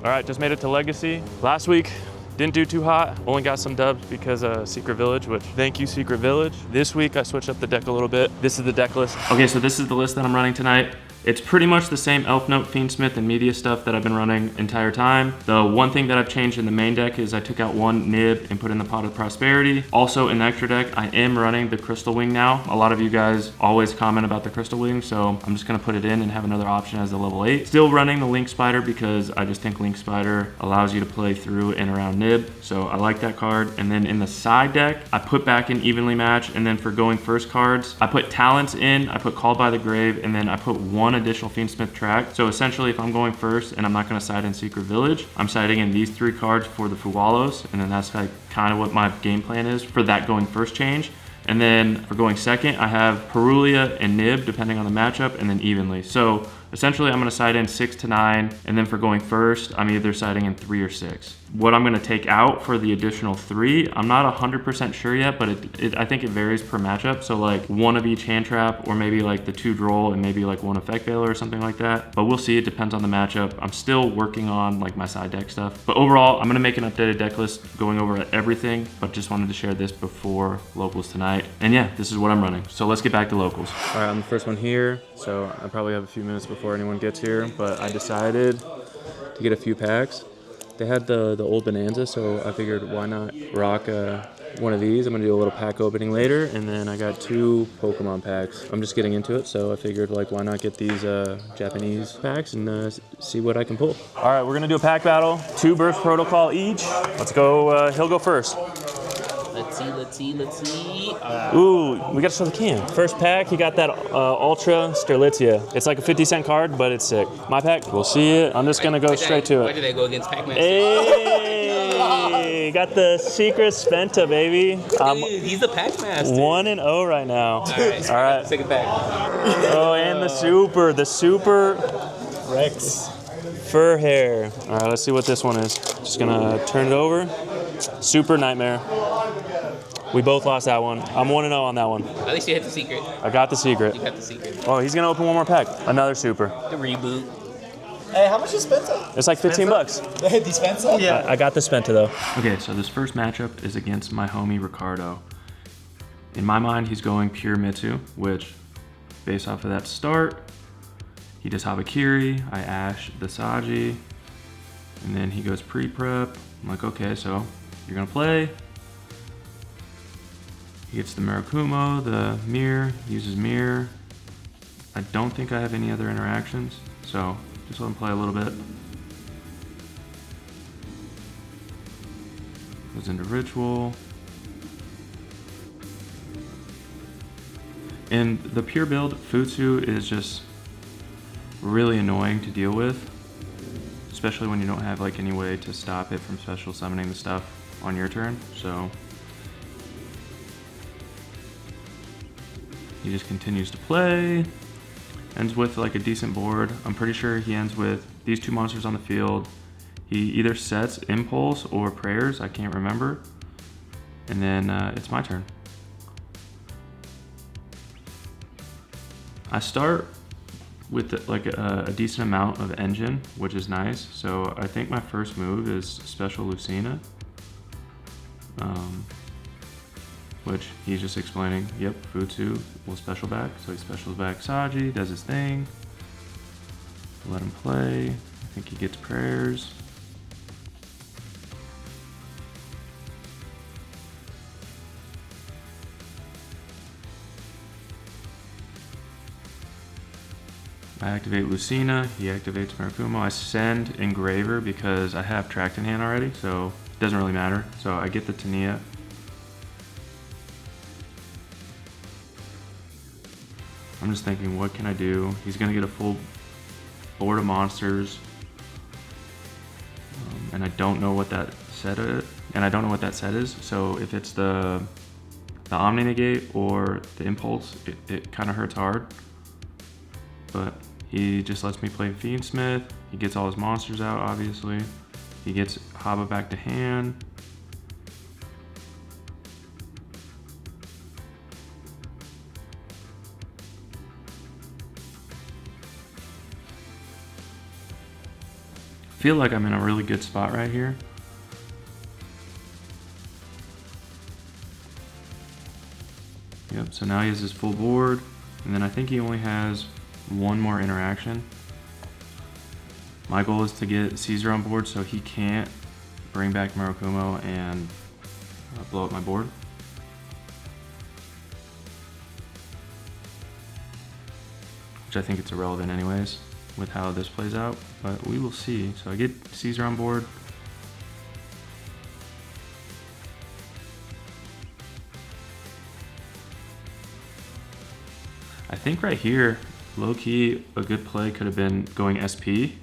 All right, just made it to Legacy. Last week, didn't do too hot. Only got some dubs because of Secret Village, which thank you, Secret Village. This week, I switched up the deck a little bit. This is the deck list. Okay, so this is the list that I'm running tonight. It's pretty much the same Elfnote, Fiendsmith, and Media stuff that I've been running entire time. The one thing that I've changed in the main deck is I took out one Nib and put in the Pot of Prosperity. Also in the extra deck, I am running the Crystal Wing now. A lot of you guys always comment about the Crystal Wing, so I'm just gonna put it in and have another option as a level 8. Still running the Link Spider because I just think Link Spider allows you to play through and around Nib, so I like that card. And then in the side deck, I put back in Evenly Matched, and then for going first cards, I put Talents in, I put Called by the Grave, and then I put one additional Fiendsmith track. So essentially, if I'm going first and I'm not going to side in Secret Village, I'm siding in these 3 cards for the Fuwalos, and then that's like kind of what my game plan is for that going first change. And then for going second, I have Perulia and Nib, depending on the matchup, and then evenly. So essentially, I'm going to side in 6 to 9, and then for going first, I'm either siding in 3 or 6. What I'm going to take out for the additional 3, I'm not 100% sure yet, but I think it varies per matchup. So like 1 of each hand trap, or maybe like the 2 Droll and maybe like 1 Effect Veiler or something like that. But we'll see, it depends on the matchup. I'm still working on like my side deck stuff. But overall, I'm going to make an updated deck list going over everything, but just wanted to share this before locals tonight. And yeah, this is what I'm running. So let's get back to locals. All right, I'm the first one here, so I probably have a few minutes before anyone gets here, but I decided to get a few packs. They had the old Bonanza, so I figured why not rock one of these. I'm gonna do a little pack opening later, and then I got 2 Pokemon packs. I'm just getting into it, so I figured like why not get these Japanese packs and see what I can pull. All right, we're gonna do a pack battle, 2 Burst Protocol each. Let's go, he'll go first. Let's see. Ooh, we gotta show the can. First pack, he got that Ultra Sterlitzia. It's like a 50-cent card, but it's sick. My pack, we'll see it. I'm just gonna go straight to Why it. did they go against Pac-Man? Hey, got the Secret Spenta, baby. He's the Pac-Master. 1-0 right now. All right. Take it back. Oh, and the Super Rex. Fur Hair. All right, let's see what this one is. Just gonna turn it over. Super Nightmare. We both lost that one. I'm 1-0 on that one. At least you hit the secret. I got the secret. You got the secret. Oh, he's gonna open one more pack. Another Super. The reboot. Hey, how much is Spenta? It's like 15 bucks. The Spenta? Yeah. I got the Spenta though. Okay, so this first matchup is against my homie Ricardo. In my mind, he's going pure Mitsu, which, based off of that start, he does Habakiri, I Ash the Saji, and then he goes pre-prep. I'm like, okay, so you're gonna play. He gets the Mirakumo, the Mirror, uses Mirror. I don't think I have any other interactions, so just let him play a little bit. Goes into Ritual. In the pure build, Futsu is just really annoying to deal with, especially when you don't have like any way to stop it from special summoning the stuff on your turn. So he just continues to play, ends with like a decent board. I'm pretty sure he ends with these 2 monsters on the field. He either sets Impulse or Prayers, I can't remember. And then it's my turn. I start with like a decent amount of engine, which is nice. So I think my first move is Special Lucina. Which he's just explaining, yep, Futsu will special back. So he specials back Saji, does his thing. Let him play. I think he gets Prayers. I activate Lucina, he activates Mirakumo. I send Engraver because I have Tracked in hand already, so it doesn't really matter. So I get the Tania. I'm just thinking, what can I do? He's gonna get a full board of monsters. And I don't know what that set is. So if it's the Omni Negate or the Impulse, it kind of hurts hard. But he just lets me play Fiendsmith. He gets all his monsters out, obviously. He gets Haba back to hand. feel like I'm in a really good spot right here. Yep, so now he has his full board, and then I think he only has one more interaction. My goal is to get Caesar on board so he can't bring back Murakumo and blow up my board. Which I think it's irrelevant anyways with how this plays out, but we will see. So I get Caesar on board. I think right here, low-key, a good play could have been going SP,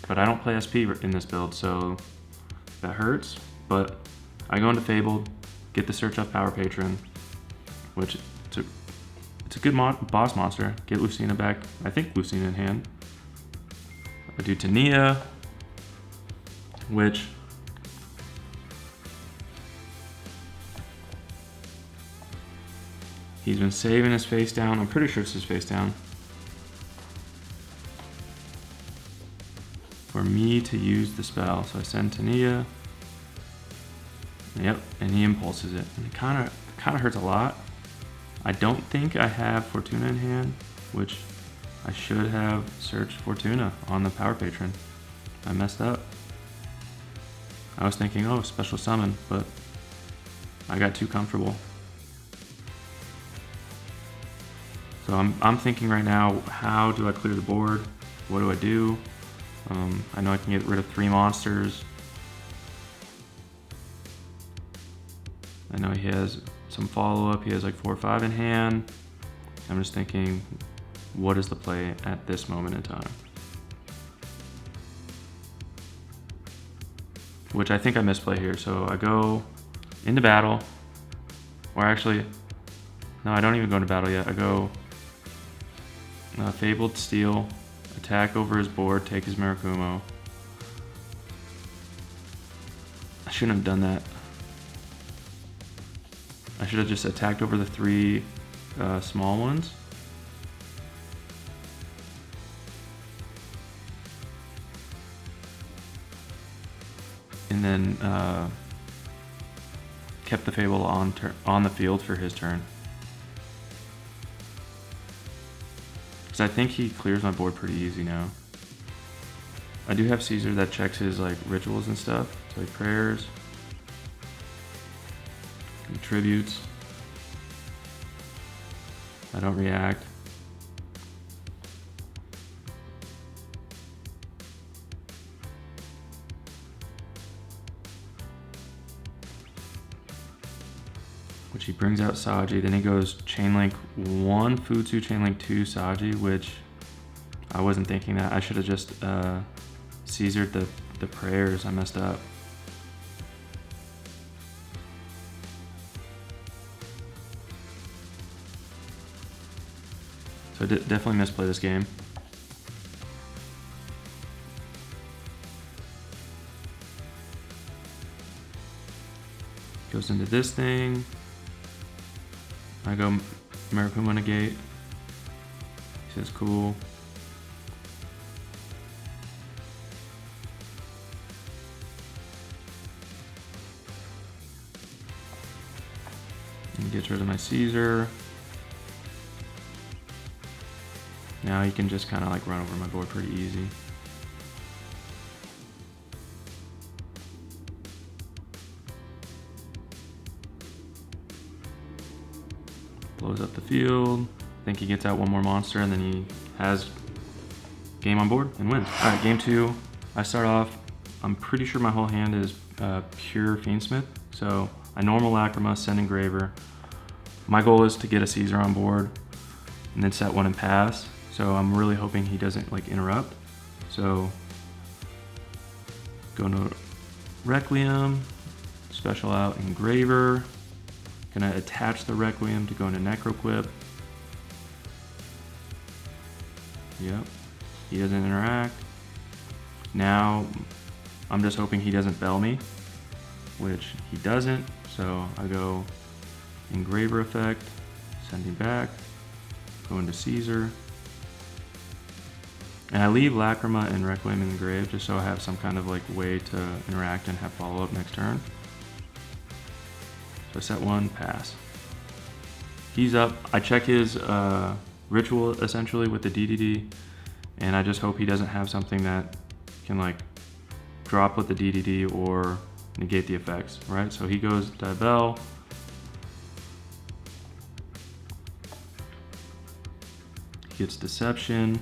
but I don't play SP in this build, so that hurts. But I go into Fabled, get the Search Off Power Patron, which it's a good boss monster. Get Lucina back, I think Lucina in hand. I do Tania, which he's been saving his face down. I'm pretty sure it's his face down. For me to use the spell. So I send Tania. Yep, and he impulses it. And it kind of hurts a lot. I don't think I have Fortuna in hand, which I should have searched Fortuna on the Power Patron. I messed up. I was thinking, oh, special summon, but I got too comfortable. So I'm thinking right now, how do I clear the board? What do I do? I know I can get rid of 3 monsters. I know he has some follow-up. He has like 4 or 5 in hand. I'm just thinking, what is the play at this moment in time? Which I think I misplay here. So I go into battle, or actually, no, I don't even go into battle yet. I go Fabled Steel, attack over his board, take his Murakumo. I shouldn't have done that. I should have just attacked over the 3 small ones. And then kept the Fable on the field for his turn. Because I think he clears my board pretty easy now. I do have Caesar that checks his like rituals and stuff. So he prayers, contributes. I don't react. Which he brings out Saji, then he goes Chainlink 1, Futsu, Chainlink 2, Saji, which I wasn't thinking that. I should have just Caesared the prayers. I messed up. So I definitely misplay this game. Goes into this thing. I go Murakumo negate. He says cool. And gets rid of my Caesar. Now he can just kind of like run over my board pretty easy. Blows up the field. I think he gets out one more monster and then he has game on board and wins. All right, game 2. I start off, I'm pretty sure my whole hand is pure Fiendsmith. So I normal Lacrima, send Engraver. My goal is to get a Caesar on board and then set one and pass. So I'm really hoping he doesn't like interrupt. So go to Requiem, special out Engraver. Gonna attach the Requiem to go into Necroquip. Yep, he doesn't interact. Now, I'm just hoping he doesn't bell me, which he doesn't. So I go Engraver effect, send him back, go into Caesar. And I leave Lacrima and Requiem in the grave just so I have some kind of like way to interact and have follow-up next turn. So set 1, pass. He's up. I check his ritual essentially with the DDD, and I just hope he doesn't have something that can like drop with the DDD or negate the effects, right? So he goes Diabell. He gets Deception.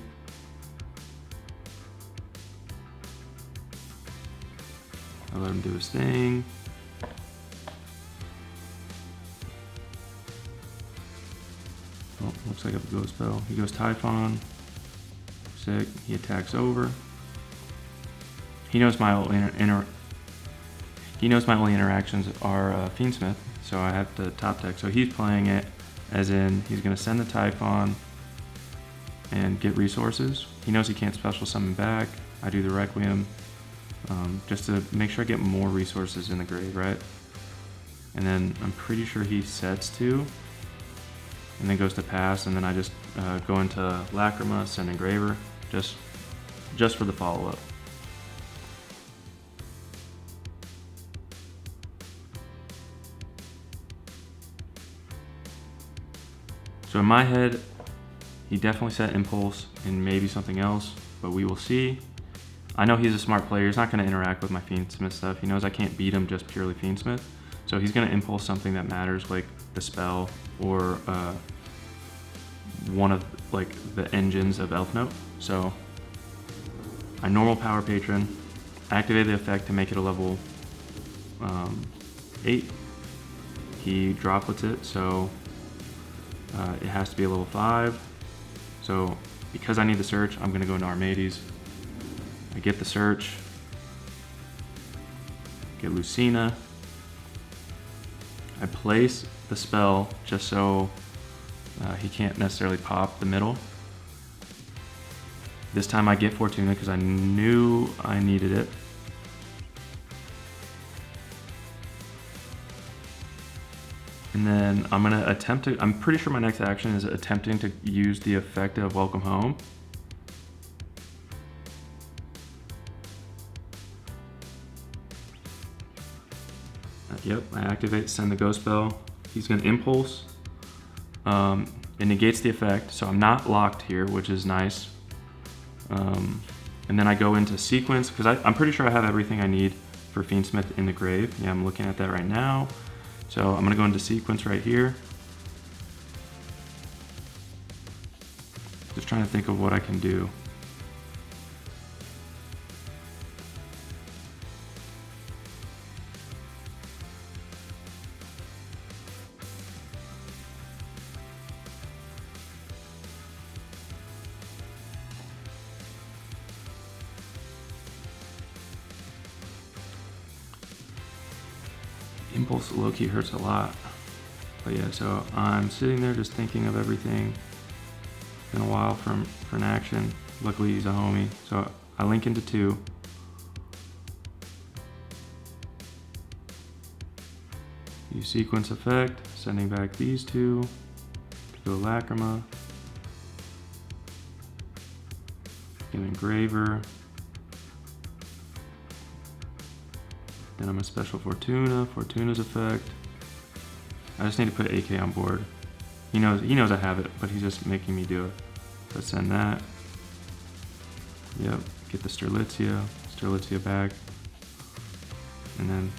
I let him do his thing. Oh, looks like a ghost spell. He goes Typhon. Sick. He attacks over. He knows my only interactions are Fiendsmith, so I have to top deck. So he's playing it as in he's gonna send the Typhon and get resources. He knows he can't special summon back. I do the Requiem just to make sure I get more resources in the grave, right? And then I'm pretty sure he sets 2 and then goes to pass, and then I just go into Lacrima, send Engraver, just for the follow-up. So in my head, he definitely set Impulse and maybe something else, but we will see. I know he's a smart player. He's not going to interact with my Fiendsmith stuff. He knows I can't beat him just purely Fiendsmith. So he's going to Impulse something that matters, like the spell or one of like the engines of Elfnote. So I normal Power Patron, activate the effect to make it a level 8. He droplets it, so it has to be a level 5. So because I need the search, I'm gonna go into Armades. I get the search, get Lucina. I place the spell just so he can't necessarily pop the middle. This time I get Fortuna because I knew I needed it. And then I'm gonna attempt to, I'm pretty sure my next action is attempting to use the effect of Welcome Home. Yep, I activate, send the Ghost Spell. He's gonna Impulse. It negates the effect, so I'm not locked here, which is nice. And then I go into Sequence, because I'm pretty sure I have everything I need for Fiendsmith in the grave. Yeah, I'm looking at that right now. So I'm gonna go into Sequence right here. Just trying to think of what I can do. Impulse low-key hurts a lot. But yeah, so I'm sitting there just thinking of everything. Been a while for an action. Luckily he's a homie. So I link into 2. Use Sequence effect, sending back these 2 to go Lacrima. Get Engraver. Then I'm a special Fortuna's effect. I just need to put AK on board. He knows I have it, but he's just making me do it. So send that. Yep, get the Sterlitzia back. And then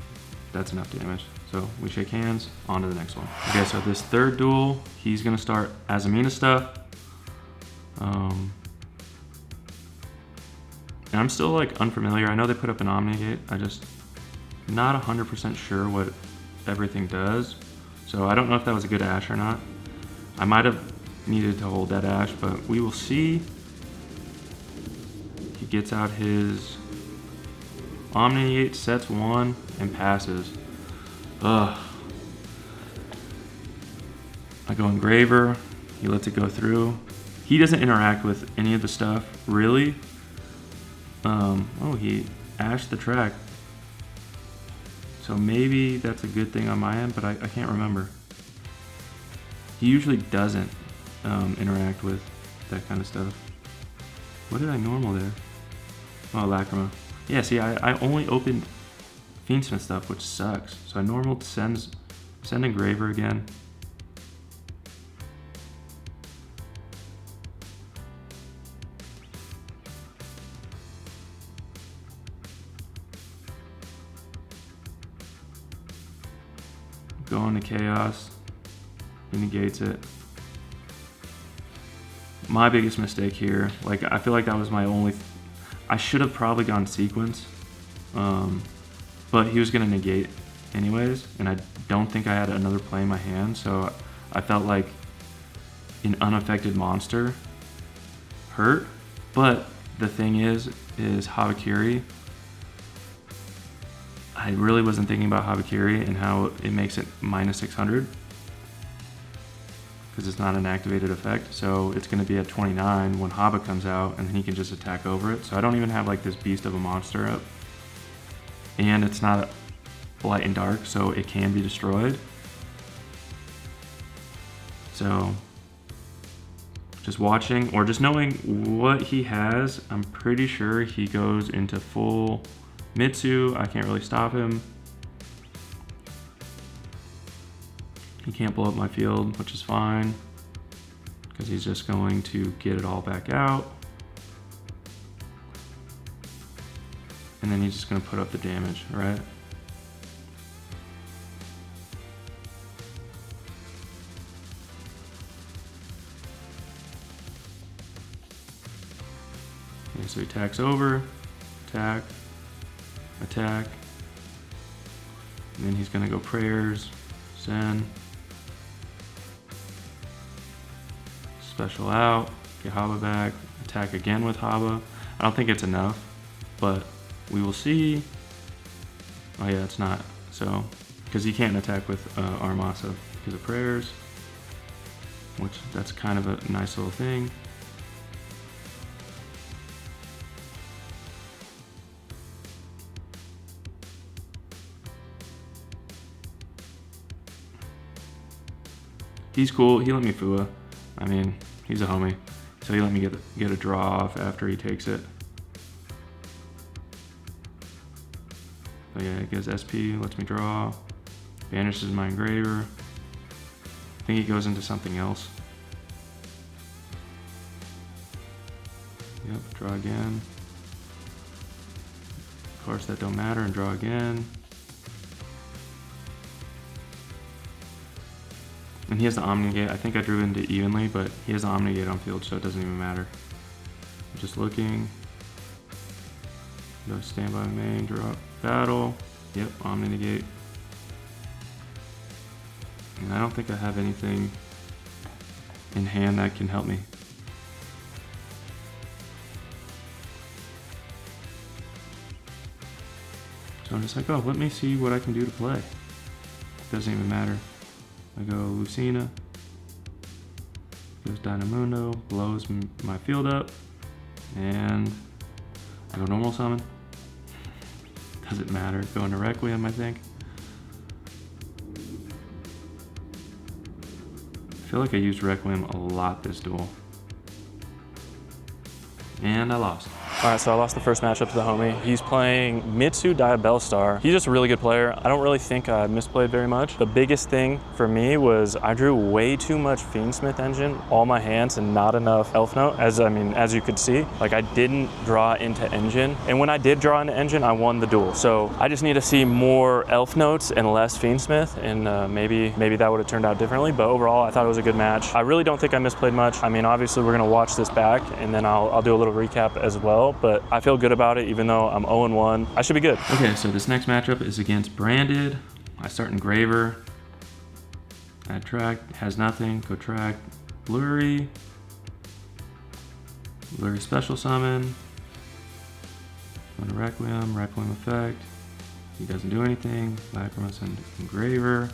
that's enough damage. So we shake hands, on to the next one. Okay, so this third duel, he's gonna start Azamina stuff. And I'm still like unfamiliar. I know they put up an Omnigate. I just not 100% sure what everything does. So I don't know if that was a good Ash or not. I might have needed to hold that Ash, but we will see. He gets out his Omnigate, sets 1, and passes. Ugh. I go Engraver, he lets it go through. He doesn't interact with any of the stuff, really. Oh, he ashed the track. So maybe that's a good thing on my end, but I can't remember. He usually doesn't interact with that kind of stuff. What did I normal there? Oh, Lacrima. Yeah, see, I only opened Fiendsmith stuff, which sucks. So I normaled send Engraver again. Go into Chaos. He negates it. My biggest mistake here, like I feel like that was my only, I should have probably gone sequence, but he was gonna negate anyways, and I don't think I had another play in my hand, so I felt like an unaffected monster hurt. But the thing is Habakiri, I really wasn't thinking about Habakiri and how it makes it minus 600 because it's not an activated effect. So it's going to be at 29 when Haba comes out, and he can just attack over it. So I don't even have like this beast of a monster up, and it's not light and dark, so it can be destroyed. So just watching or just knowing what he has, I'm pretty sure he goes into full Mitsu. I can't really stop him. He can't blow up my field, which is fine, because he's just going to get it all back out. And then he's just going to put up the damage, right? Okay, so he attacks over, attack, attack. And then he's going to go prayers, send. Special out, get Haba back, attack again with Haba. I don't think it's enough, but we will see. Oh yeah, it's not. So, because he can't attack with Armasa because of prayers, which that's kind of a nice little thing. He's cool, he let me Fua. I mean, he's a homie. So he let me get a draw off after he takes it. So yeah, it gives SP, lets me draw. Banishes my Engraver. I think he goes into something else. Yep, draw again. Of course that don't matter, and draw again. And he has the Omnigate. I think I drew into evenly, but he has the Omnigate on field, so it doesn't even matter. I'm just looking. Go standby main, draw up battle. Yep, Omnigate. And I don't think I have anything in hand that can help me. So I'm just like, oh, let me see what I can do to play. It doesn't even matter. I go Lucina, goes Dynamundo, blows my field up, and I go normal summon. Doesn't matter, go into Requiem, I think. I feel like I used Requiem a lot this duel. And I lost. All right, so I lost the first matchup to the homie. He's playing Mitsu Diabellstar. He's just a really good player. I don't really think I misplayed very much. The biggest thing for me was I drew way too much Fiendsmith Engine, all my hands, and not enough Elfnote. As you could see, like I didn't draw into Engine. And when I did draw into Engine, I won the duel. So I just need to see more Elfnotes and less Fiendsmith, and maybe that would have turned out differently. But overall, I thought it was a good match. I really don't think I misplayed much. I mean, obviously we're gonna watch this back, and then I'll do a little recap as well. But I feel good about it, even though I'm 0-1. I should be good. Okay, so this next matchup is against Branded. I start Engraver. Add track, has nothing. Go track, Blurry. Blurry special summon. Go to Requiem, Requiem effect. He doesn't do anything. Lacrima and Engraver.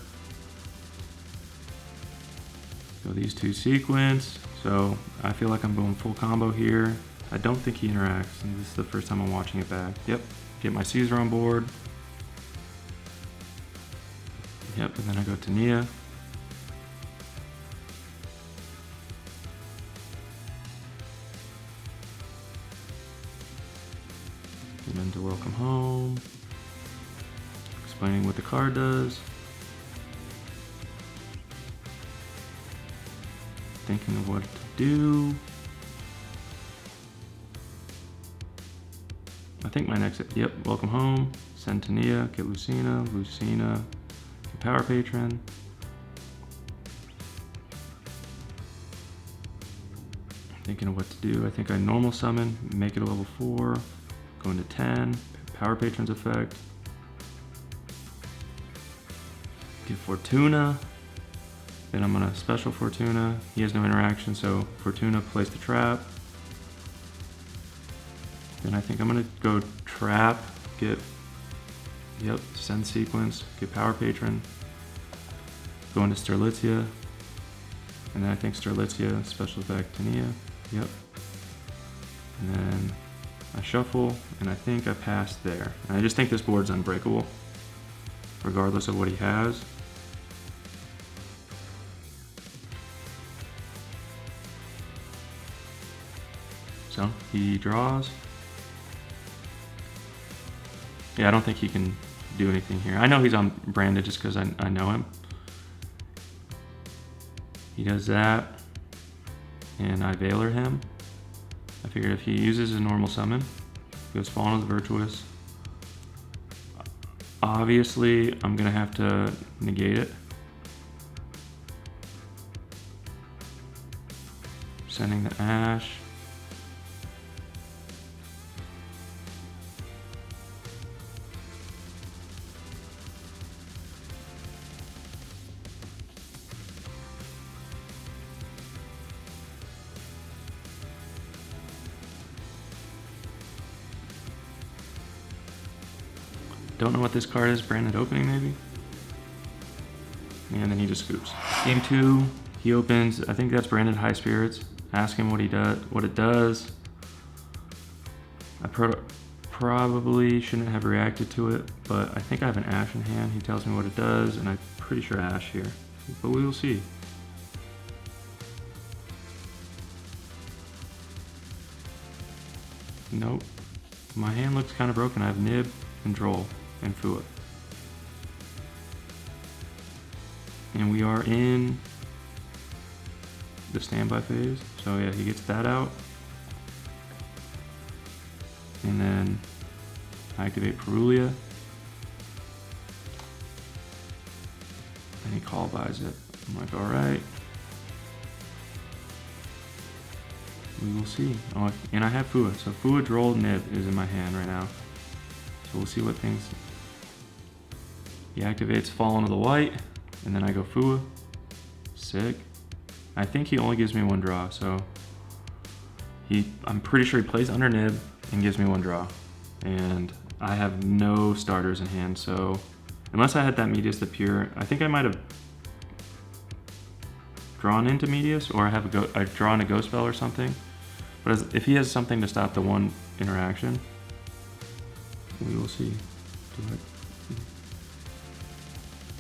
Go these two sequence. So I feel like I'm going full combo here. I don't think he interacts, and this is the first time I'm watching it back. Yep, get my Caesar on board. Yep, and then I go to Nia. Then to welcome home. Explaining what the card does. Thinking of what to do. I think my next, yep, welcome home. Send to Nia, get Lucina, get Power Patron. Thinking of what to do. I think I normal summon, make it a level 4, go into 10, Power Patron's effect. Get Fortuna. Then I'm gonna special Fortuna. He has no interaction, so Fortuna place the trap. Then I think I'm gonna go trap, get, yep, send sequence, get Power Patron, go into Sterlitzia, and then I think Sterlitzia, special effect to Nia, yep. And then I shuffle, and I think I pass there. And I just think this board's unbreakable, regardless of what he has. So he draws. Yeah, I don't think he can do anything here. I know he's on branded just because I know him. He does that, and I Veiler him. I figured if he uses a normal summon, he goes Fallen of the Virtuous. Obviously, I'm gonna have to negate it. Sending the Ash. Don't know what this card is, branded opening maybe? And then he just scoops. Game 2, he opens, I think that's branded High Spirits. Ask him what it does. I probably shouldn't have reacted to it, but I think I have an Ash in hand. He tells me what it does, and I'm pretty sure Ash here. But we will see. Nope. My hand looks kind of broken. I have Nib and Droll and Fua. And we are in the standby phase. So yeah, he gets that out. And then I activate Perulia. And he call buys it. I'm like, all right. We will see. Oh, and I have Fua. So Fua, Droll, Nib is in my hand right now. So we'll see what things. He activates Fallen of the White, and then I go Fua. Sick. I think he only gives me one draw, so I'm pretty sure he plays under Nib and gives me one draw. And I have no starters in hand, so unless I had that Medius the Pure, I think I might have drawn into Medius, or I've drawn a Ghost Spell or something. But if he has something to stop the one interaction, we will see.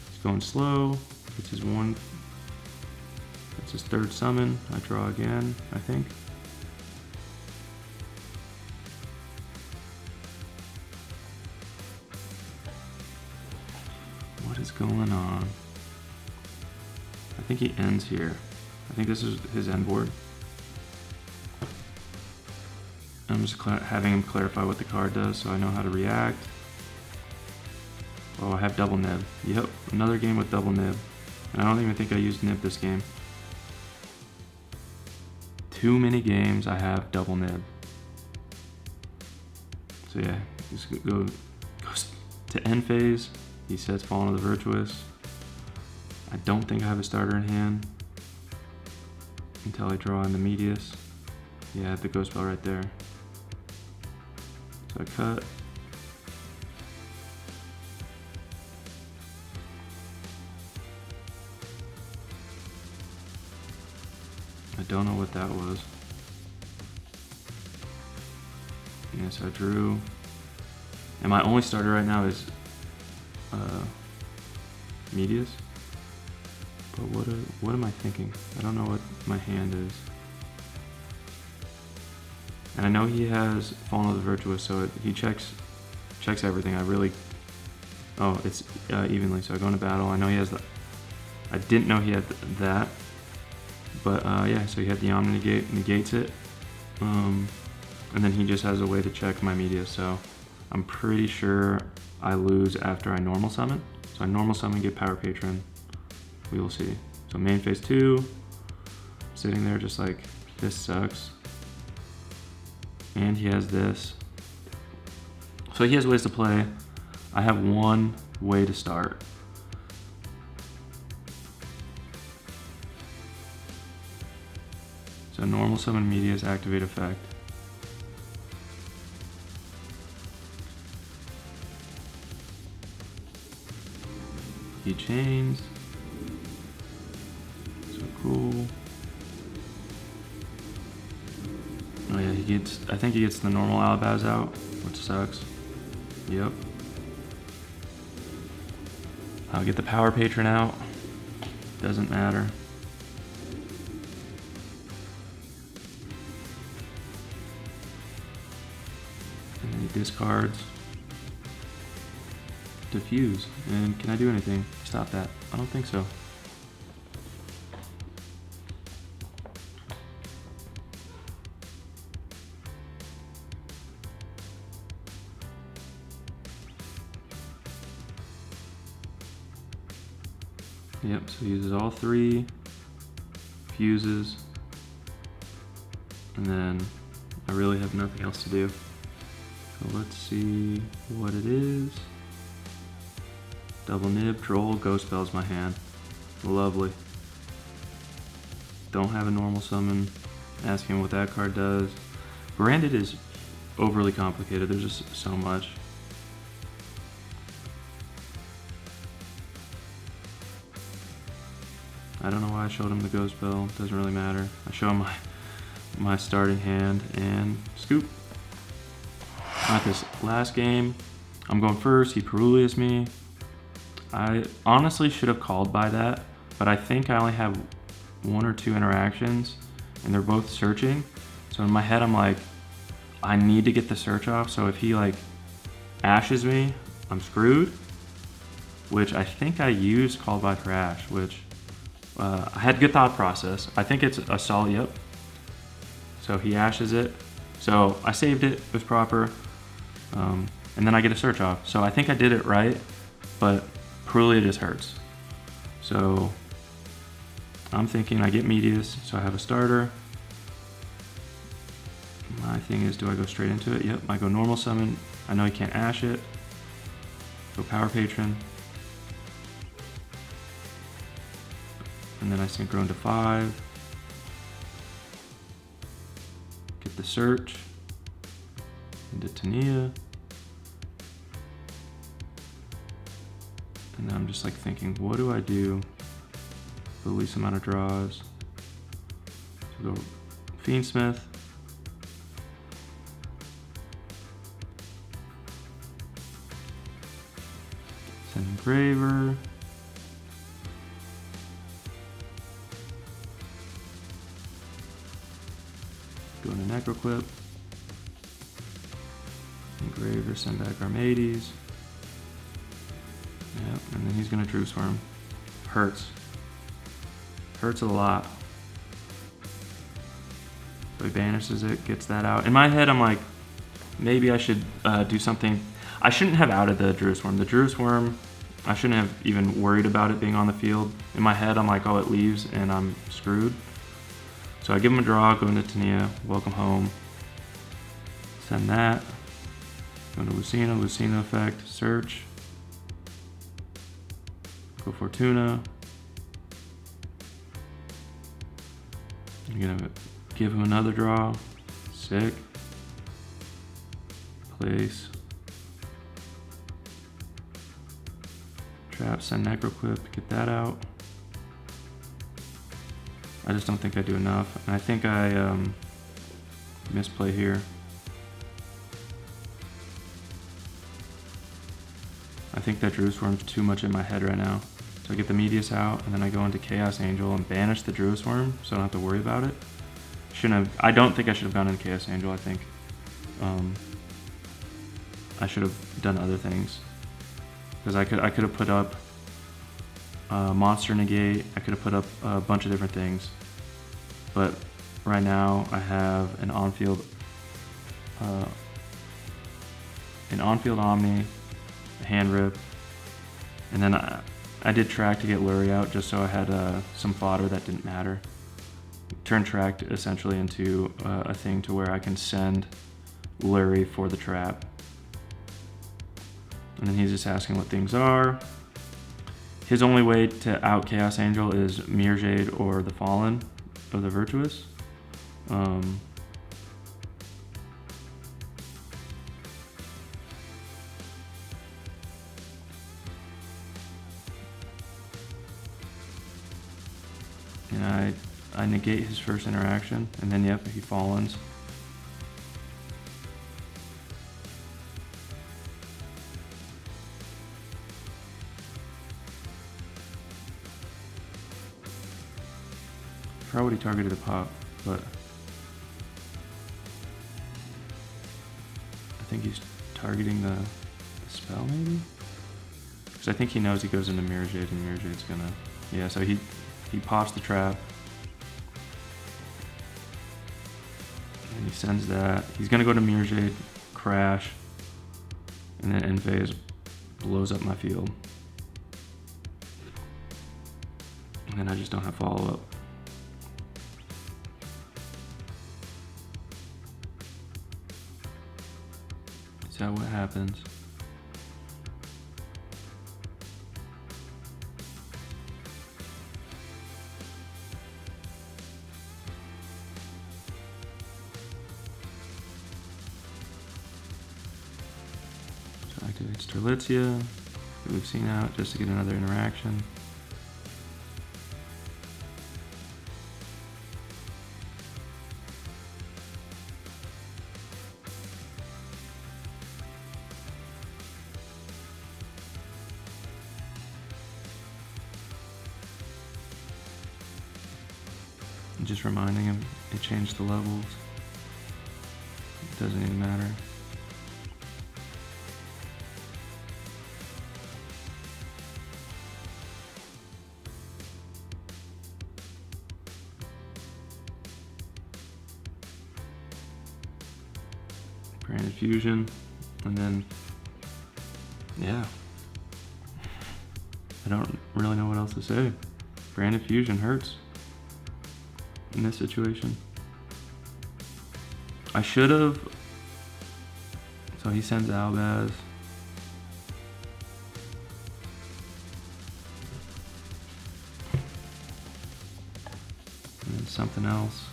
He's going slow. It's his one. That's his third summon. I draw again, I think. What is going on? I think he ends here. I think this is his end board. I'm just having him clarify what the card does so I know how to react. Oh, I have double Nib. Yep, another game with double Nib. And I don't even think I used Nib this game. Too many games I have double Nib. So yeah, just goes to end phase. He says Fallen of the Virtuous. I don't think I have a starter in hand until I draw in the Medius. Yeah, I have the Ghost Spell right there. So I cut. I don't know what that was. Yeah, so I drew. And my only starter right now is Medius. But what am I thinking? I don't know what my hand is. And I know he has Fallen of the Virtuous, so he checks checks everything. I really, oh, it's evenly, so I go into battle. I know he has that. I didn't know he had that, but yeah, so he had the Omni Negate, negates it. And then he just has a way to check my media, so I'm pretty sure I lose after I normal summon. So I normal summon, get Power Patron. We will see. So main phase 2, sitting there just like, this sucks. And he has this. So he has ways to play. I have one way to start. So normal summon media's activate effect. He chains. So cool. Oh yeah, he gets, I think he gets the normal Alabaz out, which sucks. Yep. I'll get the Power Patron out. Doesn't matter. And then he discards. Diffuse. And can I do anything? Stop that. I don't think so. Yep, so he uses all 3, fuses, and then I really have nothing else to do. So let's see what it is. Double nib, troll, ghost spells my hand. Lovely. Don't have a normal summon. Asking what that card does. Branded is overly complicated, there's just so much. I don't know why I showed him the ghost spell, doesn't really matter. I show him my starting hand and scoop. At this last game, I'm going first, he Perulius me. I honestly should have called by that, but I think I only have 1 or 2 interactions and they're both searching. So in my head, I'm like, I need to get the search off. So if he like ashes me, I'm screwed, which I think I used called by for ash, which I had good thought process. I think it's a solid, yep. So he ashes it. So I saved it, it was proper. And then I get a search off. So I think I did it right, but Perulia just hurts. So I'm thinking I get Medius, so I have a starter. My thing is, do I go straight into it? Yep, I go normal summon. I know he can't ash it. Go Power Patron. And then I synchro into 5. Get the search. Into Tania. And then I'm just like thinking, what do I do? The least amount of draws. So go Fiendsmith. Send Engraver. Go into Necroclip. Engraver, send back Armades. Yep, and then he's gonna True Swarm. Hurts. Hurts a lot. So he banishes it, gets that out. In my head, I'm like, maybe I should do something. I shouldn't have outed the Druid Swarm. The Druid Swarm, I shouldn't have even worried about it being on the field. In my head, I'm like, oh, it leaves and I'm screwed. So I give him a draw, go into Tania, welcome home. Send that. Go into Lucina, Lucina effect, search. Go Fortuna. I'm gonna give him another draw. Sick. Place. Trap, send Necroclip, get that out. I just don't think I do enough. And I think I misplay here. I think that Druid Swarm's too much in my head right now. So I get the Medius out, and then I go into Chaos Angel and banish the Druid Swarm, so I don't have to worry about it. Shouldn't have. I don't think I should have gone into Chaos Angel. I think I should have done other things. Because I could have put up monster negate, I could have put up a bunch of different things. But right now I have an on-field Omni, a hand rip, and then I did track to get Lurry out just so I had some fodder that didn't matter. Turn track essentially into a thing to where I can send Lurry for the trap. And then he's just asking what things are. His only way to out Chaos Angel is Mirror Jade or the Fallen of the Virtuous. And I negate his first interaction, and then yep, he Fallens. I forgot what he targeted a pop, but I think he's targeting the spell maybe? Because I think he knows he goes into Mirror Jade and Mirror Jade's gonna, yeah, so he pops the trap. And he sends that. He's gonna go to Mirror Jade, crash, and then end phase blows up my field. And then I just don't have follow-up. Is that what happens? So activates Terlitzia, who we've seen out just to get another interaction. Just reminding him it changed the levels. It doesn't even matter. Branded Fusion, and then yeah. I don't really know what else to say. Branded Fusion hurts in this situation. I should have. So he sends Albaz. And then something else.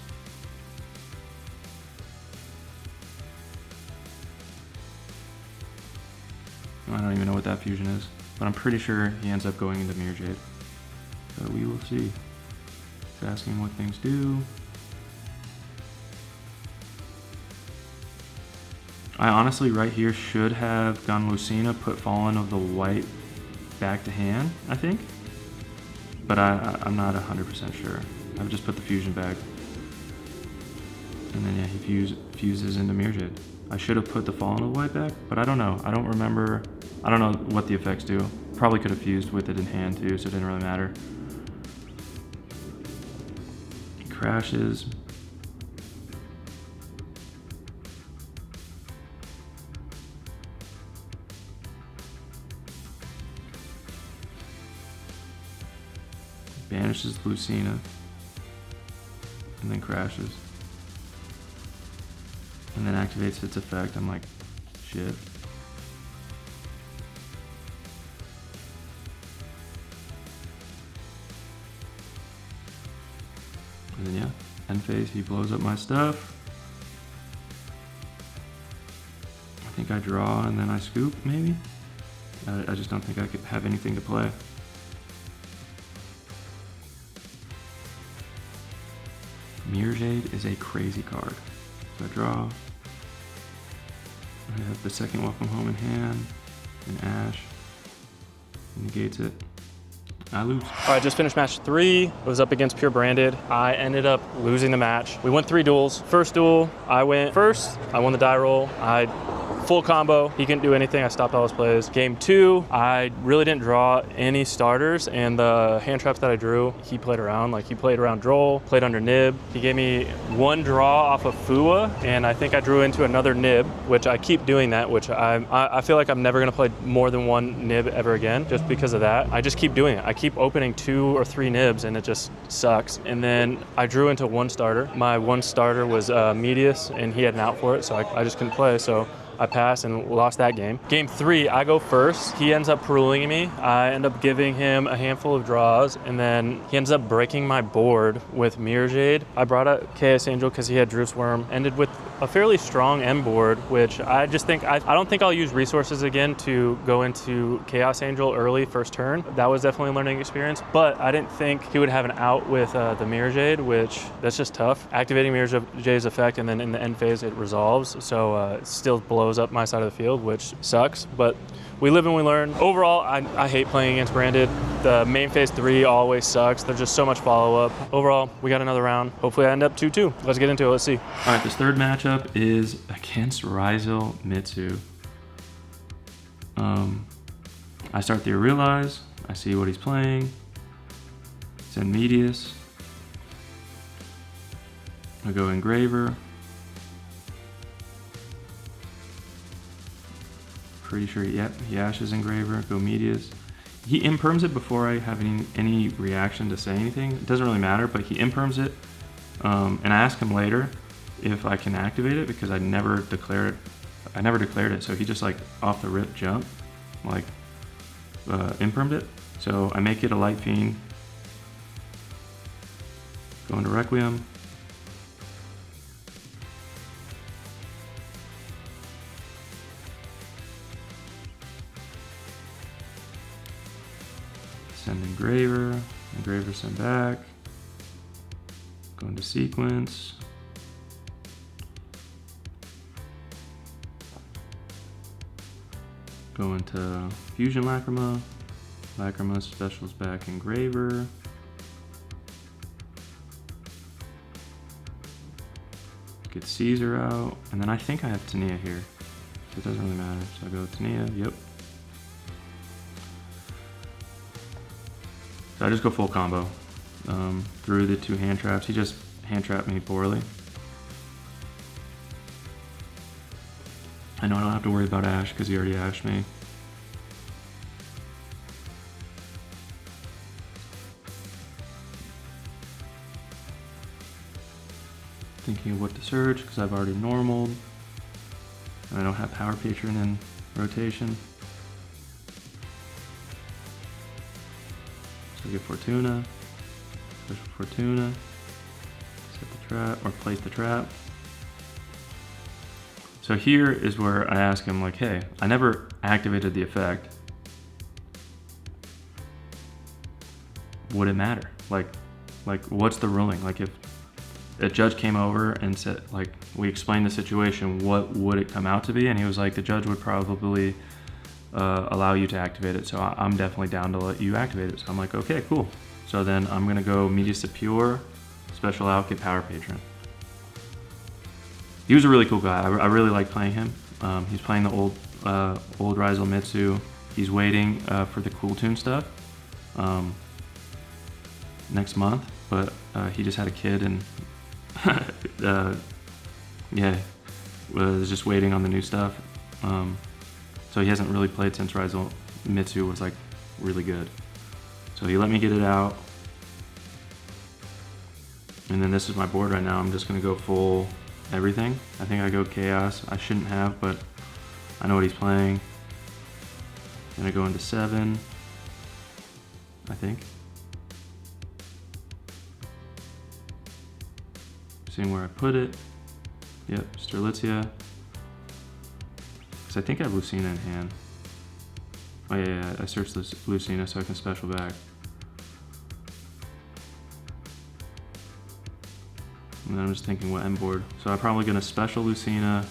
I don't even know what that fusion is, but I'm pretty sure he ends up going into Mirror Jade. So we will see. It's asking what things do. I honestly right here should have gone Lucina, put Fallen of the White back to hand, I think. But I'm not 100% sure. I've just put the fusion back. And then yeah, he fuses into Mirror Jade. I should have put the Fallen of the White back, but I don't know. I don't remember. I don't know what the effects do. Probably could have fused with it in hand too, so it didn't really matter. Crashes. Banishes Lucina. And then crashes. And then activates its effect. I'm like, shit. And then yeah, end phase, he blows up my stuff. I think I draw and then I scoop, maybe? I just don't think I could have anything to play. Mirror Jade is a crazy card. So I draw. I have the second Welcome Home in hand, and Ash. Negates it. I lose. All right, just finished match 3. It was up against Pure Branded. I ended up losing the match. We went 3 duels. First duel, I went first. I won the die roll. I full combo. He couldn't do anything. I stopped all his plays. Game 2, I really didn't draw any starters, and the hand traps that I drew, he played around. Like, he played around Droll, played under Nib. He gave me one draw off of Fua, and I think I drew into another Nib, which I keep doing that, which I feel like I'm never going to play more than one Nib ever again, just because of that. I just keep doing it. I keep opening 2 or 3 Nibs, and it just sucks. And then I drew into one starter. My one starter was Medius, and he had an out for it, so I just couldn't play. So I passed and lost that game. Game 3, I go first. He ends up ruling me. I end up giving him a handful of draws, and then he ends up breaking my board with Mirror Jade. I brought out Chaos Angel because he had Droof Worm. Ended with a fairly strong M board, which I just think, I don't think I'll use resources again to go into Chaos Angel early first turn. That was definitely a learning experience, but I didn't think he would have an out with the Mirror Jade, which that's just tough. Activating Mirror Jade's effect, and then in the end phase it resolves, so it still blows up my side of the field, which sucks, but we live and we learn. Overall, I hate playing against Branded. The main phase 3 always sucks. There's just so much follow-up. Overall, we got another round. Hopefully I end up 2-2. Let's get into it. Let's see. All right, this third matchup is against Ryzel Mitsu. I start the Realize. I see what he's playing. It's in Medius. I go Engraver. Pretty sure, yep, he ashes Engraver, go Medius. He imperms it before I have any reaction to say anything. It doesn't really matter, but he imperms it. And I ask him later if I can activate it because I never declared it. So he just like off the rip jump, like impermed it. So I make it a Light Fiend. Go into Requiem. Send Engraver, Engraver send back, go into Sequence, go into Fusion Lacrima, Lacrima specials back Engraver, get Caesar out, and then I think I have Tania here, so it doesn't really matter, so I go Tania, yep. So I just go full combo through the 2 hand traps. He just hand trapped me poorly. I know I don't have to worry about Ash because he already ashed me. Thinking of what to search because I've already normaled. And I don't have Power Patron in rotation. So get Fortuna, push Fortuna, set the trap, or place the trap. So here is where I ask him like, hey, I never activated the effect. Would it matter? Like what's the ruling? Like if a judge came over and said, like, we explained the situation, what would it come out to be? And he was like, the judge would probably allow you to activate it, so I'm definitely down to let you activate it. So I'm like, okay, cool. So then I'm gonna go Medius to Pure, special out, get Power Patron. He was a really cool guy. I really like playing him. He's playing the old Ryzel Mitsu. He's waiting for the Cool Tune stuff next month, but he just had a kid and yeah, was just waiting on the new stuff. So he hasn't really played since Ryzel Mitsu was like really good. So he let me get it out. And then this is my board right now. I'm just gonna go full everything. I think I go Chaos. I shouldn't have, but I know what he's playing. Gonna go into 7, I think. Seeing where I put it. Yep, Sterlitzia. I think I have Lucina in hand. Oh yeah, I searched Lucina so I can special back. And then I'm just thinking what M board. So I'm probably gonna special Lucina,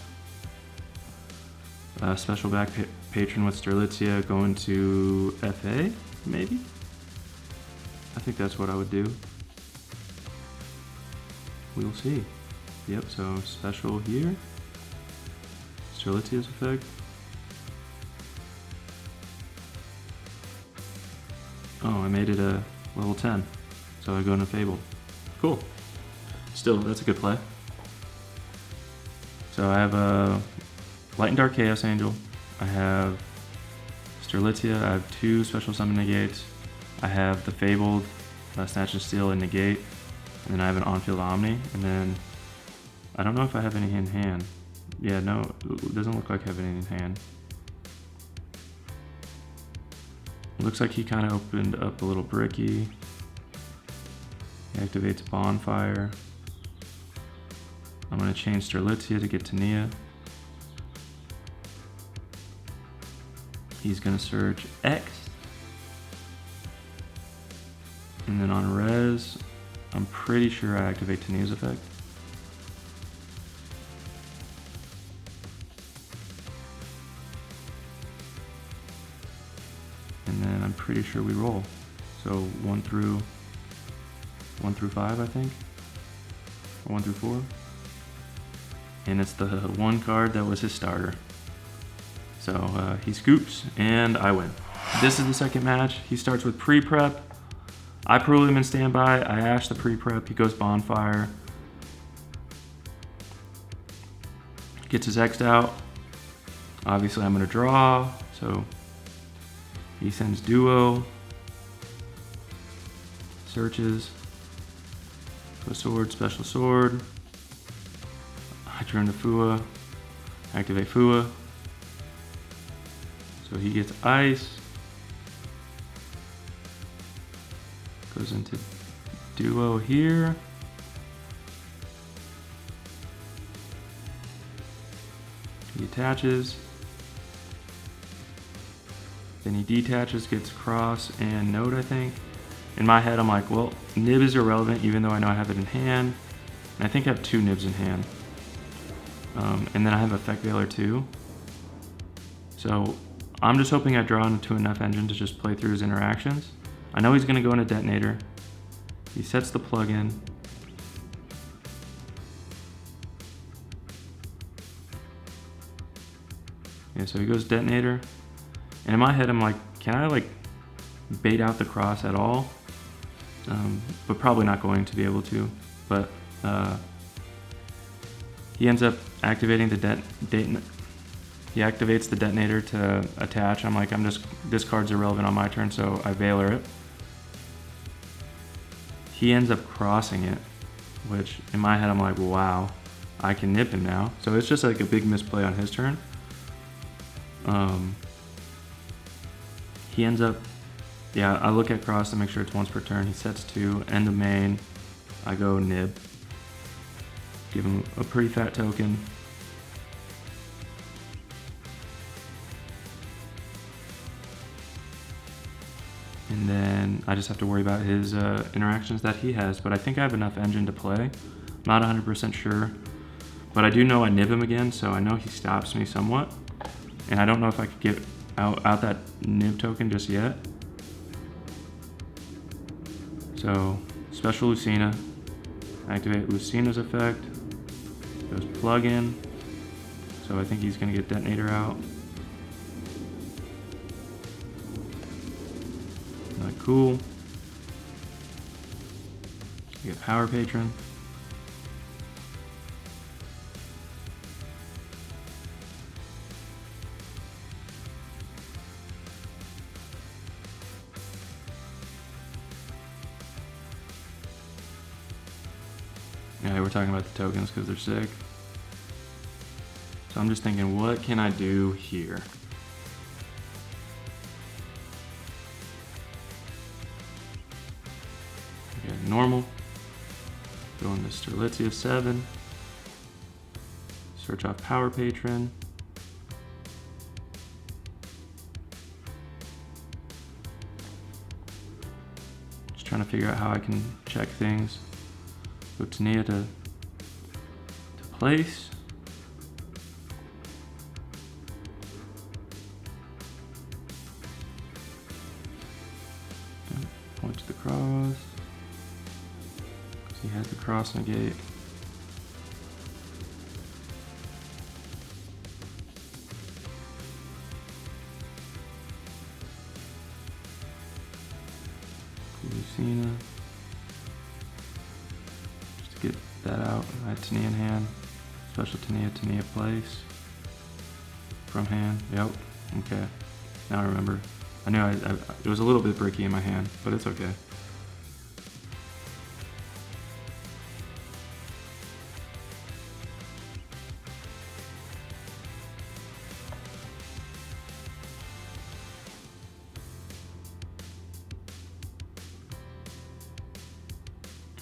special back Patron with Sterlitzia, go into FA, maybe? I think that's what I would do. We'll see. Yep, so special here. Strelitzia's effect. Oh, I made it a level 10. So I go into Fabled. Cool. Still, that's a good play. So I have a Light and Dark Chaos Angel. I have Strelitzia. I have 2 special summon negates. I have the Fabled, Snatch and Steal and negate. And then I have an on-field Omni. And then I don't know if I have any in hand. Yeah, no, it doesn't look like I have any in hand. Looks like he kind of opened up a little bricky. He activates Bonfire. I'm going to change Strelitzia to get Tania. He's going to search X. And then on res, I'm pretty sure I activate Tania's effect. And then I'm pretty sure we roll. So 1 through 5, I think, or 1 through 4. And it's the one card that was his starter. So he scoops, and I win. This is the second match. He starts with pre-prep. I pull him in standby. I ash the pre-prep. He goes Bonfire. Gets his X'd out. Obviously, I'm going to draw. So he sends Duo. Searches. Go sword, special sword. I turn to Fua. Activate Fua. So he gets ice. Goes into Duo here. He attaches. Then he detaches, gets Cross and Note, I think. In my head, I'm like, well, Nib is irrelevant, even though I know I have it in hand. And I think I have 2 Nibs in hand. And then I have Effect Veiler too. So I'm just hoping I draw into enough engine to just play through his interactions. I know he's going to go into Detonator. He sets the plug-in. Yeah, so he goes Detonator. And in my head, I'm like, can I like bait out the Cross at all? But probably not going to be able to. But he ends up activating the He activates the Detonator to attach. I'm like, this card's irrelevant on my turn, so I Veiler it. He ends up crossing it, which in my head I'm like, wow, I can nip him now. So it's just like a big misplay on his turn. He ends up, yeah, I look at Cross to make sure it's once per turn. He sets 2, end of main. I go Nib. Give him a pretty fat token. And then I just have to worry about his interactions that he has. But I think I have enough engine to play. Not 100% sure. But I do know I nib him again, so I know he stops me somewhat. And I don't know if I could get out that nib token just yet. So, special Lucina. Activate Lucina's effect. Goes plug in. So I think he's going to get Detonator out. Not cool. You get Power Patron. Yeah, we're talking about the tokens because they're sick. So I'm just thinking, what can I do here? Okay, normal. Go into Strelitzia 7. Search off Power Patron. Just trying to figure out how I can check things. Go Tania to place. Point to the cross. He has the cross negate. Lucina. Just to get that out. I had Tania in hand. Special Tania place. From hand. Yep. Okay. Now I remember. I knew it was a little bit bricky in my hand, but it's okay.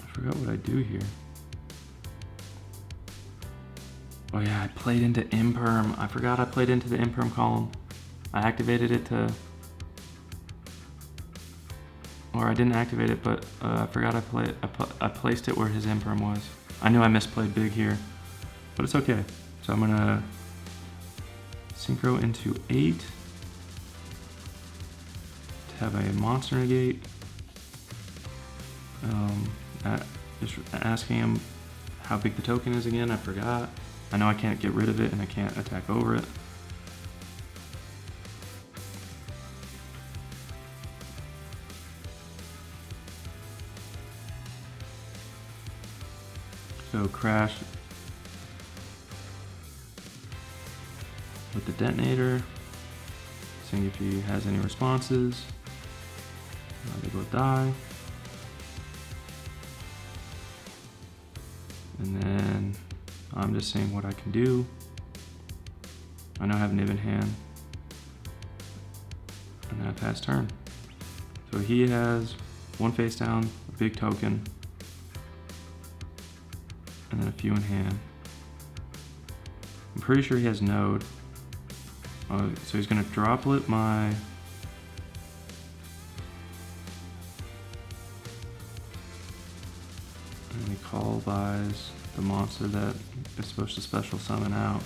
I forgot what I do here. Oh yeah, I played into imperm. I forgot I played into the imperm column. I activated it to, or I didn't activate it, but I forgot I placed it where his imperm was. I knew I misplayed big here, but it's okay. So I'm gonna synchro into 8 to have a monster negate. Just asking him how big the token is again, I forgot. I know I can't get rid of it and I can't attack over it. So crash with the detonator, seeing if he has any responses. They both die. And then I'm just seeing what I can do. I know I have Nib in hand. And then I pass turn. So he has one face down, a big token, and then a few in hand. I'm pretty sure he has node. So he's gonna droplet my and he call buys the monster that is supposed to special summon out.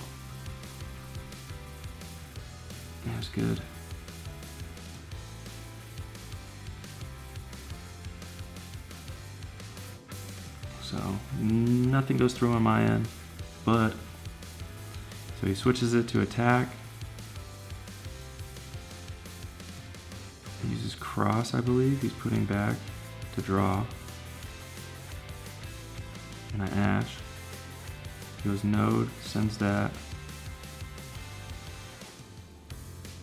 That's good. So nothing goes through on my end, but so he switches it to attack. He uses cross, I believe. He's putting back to draw. And I ash. He goes node, sends that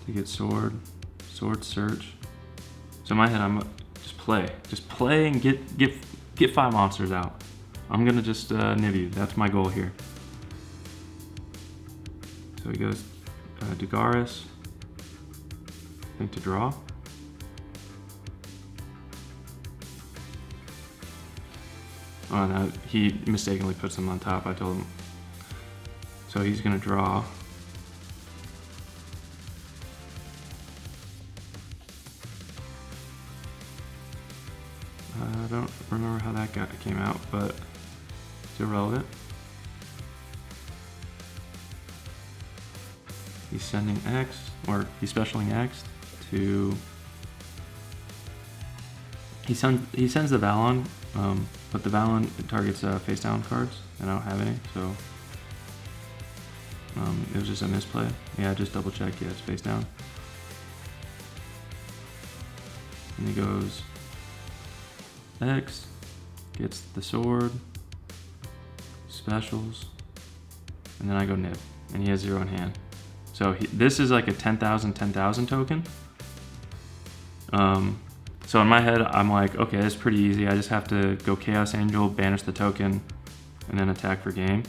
to get sword, sword search. So in my head, I'm just play and get 5 monsters out. I'm gonna just nib you. That's my goal here. So he goes Dugaris, I think to draw. Oh no, he mistakenly puts them on top. I told him. So he's gonna draw. I don't remember how that came out, but it's irrelevant. He's sending X, or he's specialing X to. He sends the Valon, but the Valon targets face down cards, and I don't have any, so it was just a misplay. Yeah, I just double checked. Yeah, it's face down. And he goes X, gets the sword, specials, and then I go nib, and he has 0 in hand. So this is like a 10,000 token. So in my head, I'm like, okay, it's pretty easy. I just have to go Chaos Angel, banish the token, and then attack for game.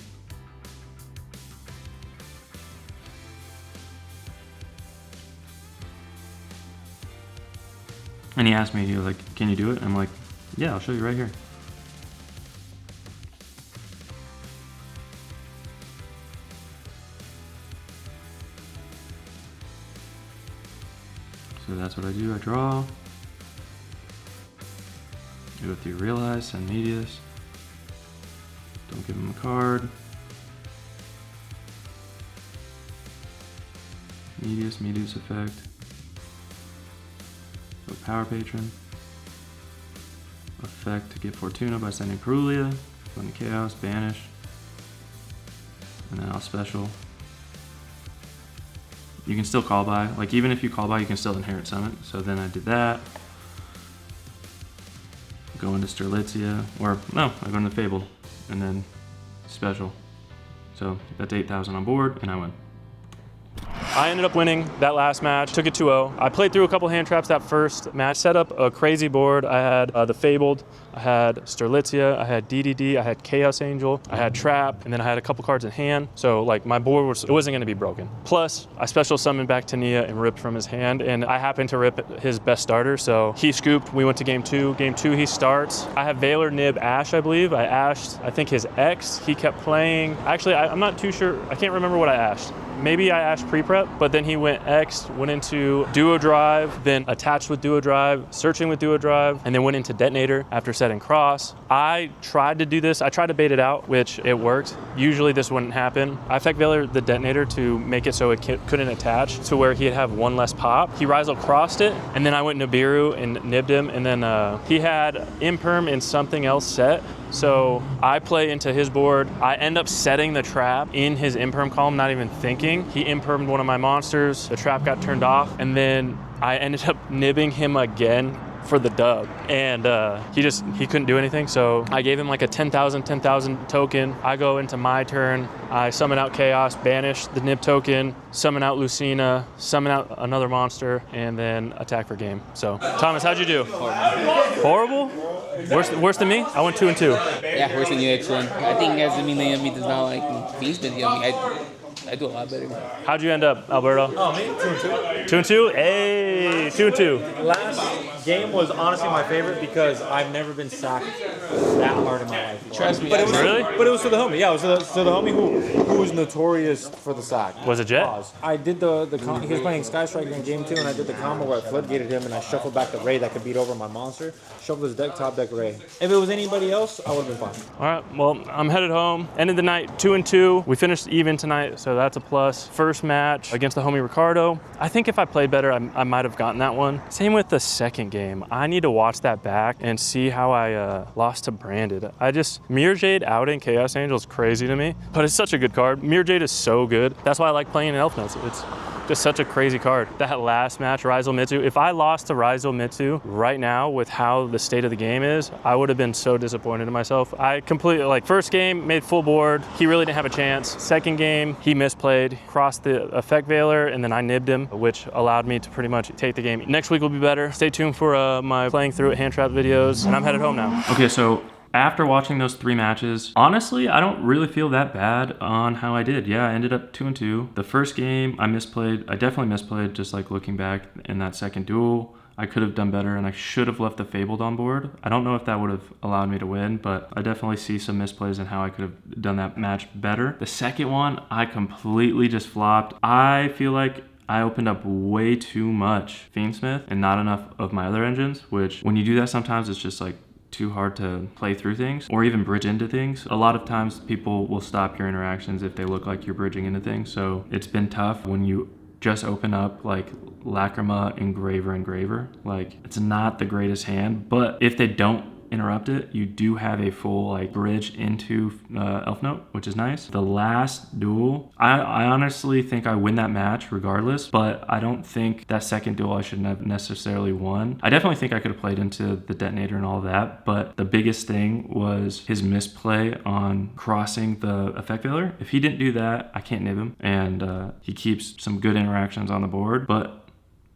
And he asked me, he was like, can you do it? I'm like, yeah, I'll show you right here. So that's what I do. I draw. Go through realize, send Medius. Don't give him a card. Medius effect. Go Power Patron. Effect to get Fortuna by sending Perulia. Go into Chaos, banish. And then I'll special. You can still call by. Like even if you call by, you can still inherit summon. So then I did that. go into Sterlitzia, or no, I go into Fabled, and then special. So that's 8,000 on board, and I win. I ended up winning that last match, took it 2-0. I played through a couple hand traps that first match, set up a crazy board. I had the Fabled, I had Sterlitzia, I had DDD, I had Chaos Angel, I had Trap, and then I had a couple cards in hand. So like my board wasn't gonna be broken. Plus, I special summoned back Tania and ripped from his hand, and I happened to rip his best starter, so he scooped, we went to game 2. Game 2, he starts. I have Valor, Nib, Ash, I believe. I ashed, I think his X, he kept playing. Actually, I'm not too sure, I can't remember what I ashed. Maybe I ashed pre-prep, but then he went X, went into Duo Drive, then attached with Duo Drive, searching with Duo Drive, and then went into Detonator after setting Cross. I tried to do this. I tried to bait it out, which it worked. Usually this wouldn't happen. I effect Valor the Detonator to make it so it couldn't attach to where he'd have one less pop. He Rizal crossed it, and then I went Nibiru and nibbed him, and then he had Imperm and something else set. So I play into his board. I end up setting the trap in his Imperm column, not even thinking. He Impermed one of my monsters. The trap got turned off, and then I ended up nibbing him again for the dub, and he couldn't do anything, so I gave him like a 10,000 token. I go into my turn, I summon out Chaos, banish the nib token, summon out Lucina, summon out another monster, and then attack for game. So Thomas, how'd you do? Horrible? Worse than me? I went 2-2. Yeah, worse than you actually. I think as me does not like Fiendsmith. I do a lot better. How'd you end up, Alberto? Oh, me? 2-2. 2-2? Hey, 2-2. Last game was honestly my favorite because I've never been sacked that hard in my life. Trust me. But it was Really? But it was to the homie. Yeah, it was to the homie who was notorious for the sack. Was it Jet? Pause. I did he was playing Sky Striker in game 2, and I did the combo where I floodgated him and I shuffled back the Ray that could beat over my monster. Shuffled his deck, top deck Ray. If it was anybody else, I would have been fine. All right, well, I'm headed home. Ended the night 2-2. We finished even tonight, so that's a plus. First match against the homie Ricardo. I think if I played better, I might have gotten that one. Same with the second game. I need to watch that back and see how I lost to Branded. Mirror Jade out in Chaos Angel is crazy to me, but it's such a good card. Mirror Jade is so good. That's why I like playing in Elfnotes. It's just such a crazy card. That last match, Rizal Mitsu, if I lost to Rizal Mitsu right now with how the state of the game is, I would have been so disappointed in myself. I completely, first game, made full board. He really didn't have a chance. Second game, he misplayed, crossed the effect Veiler, and then I nibbed him, which allowed me to pretty much take the game. Next week will be better. Stay tuned for my playing through it hand trap videos, and I'm headed home now. Okay, so after watching those 3 matches, honestly, I don't really feel that bad on how I did. Yeah, I ended up 2-2. The first game, I misplayed. I definitely misplayed, just like looking back in that second duel. I could have done better, and I should have left the Fabled on board. I don't know if that would have allowed me to win, but I definitely see some misplays in how I could have done that match better. The second one, I completely just flopped. I feel like I opened up way too much Fiendsmith and not enough of my other engines, which when you do that sometimes it's just like too hard to play through things or even bridge into things. A lot of times people will stop your interactions if they look like you're bridging into things. So it's been tough when you just open up like Lacrima, Engraver. Like, it's not the greatest hand, but if they don't interrupt it, you do have a full like bridge into Elfnote, which is nice. The last duel, I honestly think I win that match regardless, but I don't think that second duel I shouldn't have necessarily won. I definitely think I could have played into the Detonator and all that, but the biggest thing was his misplay on crossing the effect veiler. If he didn't do that, I can't nib him, and he keeps some good interactions on the board, but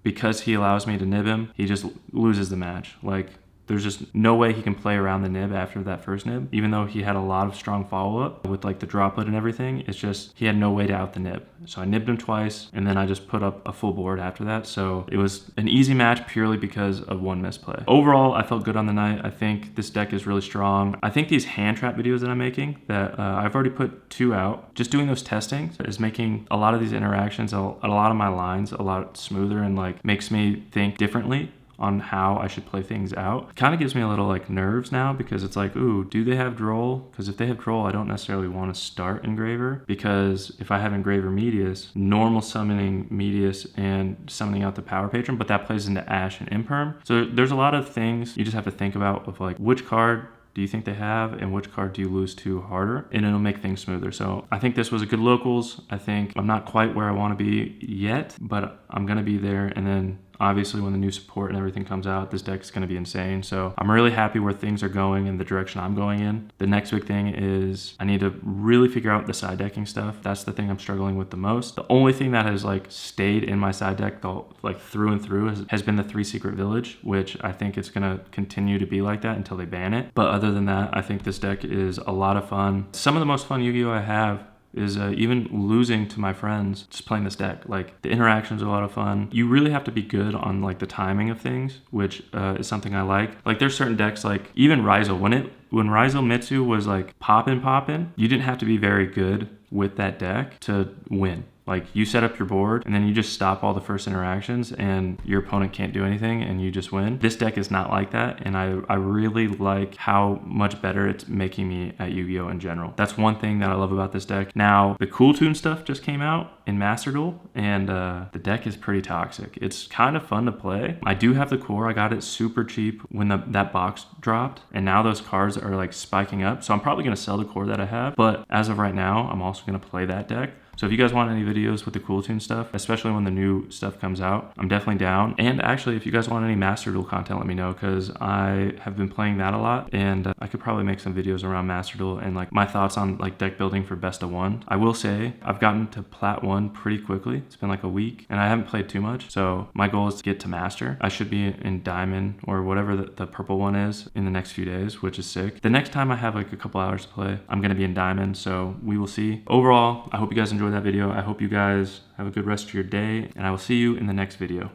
because he allows me to nib him, he just loses the match. Like, there's just no way he can play around the nib after that first nib, even though he had a lot of strong follow-up with like the droplet and everything. It's just he had no way to out the nib. So I nibbed him twice, and then I just put up a full board after that. So it was an easy match purely because of one misplay. Overall, I felt good on the night. I think this deck is really strong. I think these hand trap videos that I'm making, that I've already put 2 out, just doing those testing is making a lot of these interactions, a lot of my lines a lot smoother, and like makes me think differently on how I should play things out. It kind of gives me a little like nerves now, because it's like, ooh, do they have Droll? Because if they have Droll, I don't necessarily want to start Engraver, because if I have Engraver Medius, normal summoning Medius and summoning out the Power Patron, but that plays into Ash and Imperm. So there's a lot of things you just have to think about of like, which card do you think they have and which card do you lose to harder, and it'll make things smoother. So I think this was a good locals. I think I'm not quite where I want to be yet, but I'm gonna be there, and then Obviously, when the new support and everything comes out, this deck is going to be insane. So I'm really happy where things are going and the direction I'm going in. The next big thing is I need to really figure out the side decking stuff. That's the thing I'm struggling with the most. The only thing that has like stayed in my side deck like through and through has been the 3 Secret Village, which I think it's going to continue to be like that until they ban it. But other than that, I think this deck is a lot of fun. Some of the most fun Yu-Gi-Oh! I have is even losing to my friends just playing this deck. Like, the interactions are a lot of fun. You really have to be good on like the timing of things, which is something I like. Like, there's certain decks, like even Ryzel, when Ryzel Mitsu was like poppin', you didn't have to be very good with that deck to win. Like, you set up your board and then you just stop all the first interactions and your opponent can't do anything and you just win. This deck is not like that, and I really like how much better it's making me at Yu-Gi-Oh! In general. That's one thing that I love about this deck. Now, the Cool Toon stuff just came out in Master Duel, and the deck is pretty toxic. It's kind of fun to play. I do have the core. I got it super cheap when that box dropped, and now those cards are like spiking up. So I'm probably going to sell the core that I have, but as of right now, I'm also going to play that deck. So if you guys want any videos with the Cool Toon stuff, especially when the new stuff comes out, I'm definitely down. And actually, if you guys want any Master Duel content, let me know, because I have been playing that a lot, and I could probably make some videos around Master Duel and like my thoughts on like deck building for best of 1. I will say I've gotten to Plat 1 pretty quickly. It's been like a week, and I haven't played too much. So my goal is to get to Master. I should be in Diamond or whatever the purple one is in the next few days, which is sick. The next time I have like a couple hours to play, I'm gonna be in Diamond, so we will see. Overall, I hope you guys enjoyed that video. I hope you guys have a good rest of your day, and I will see you in the next video.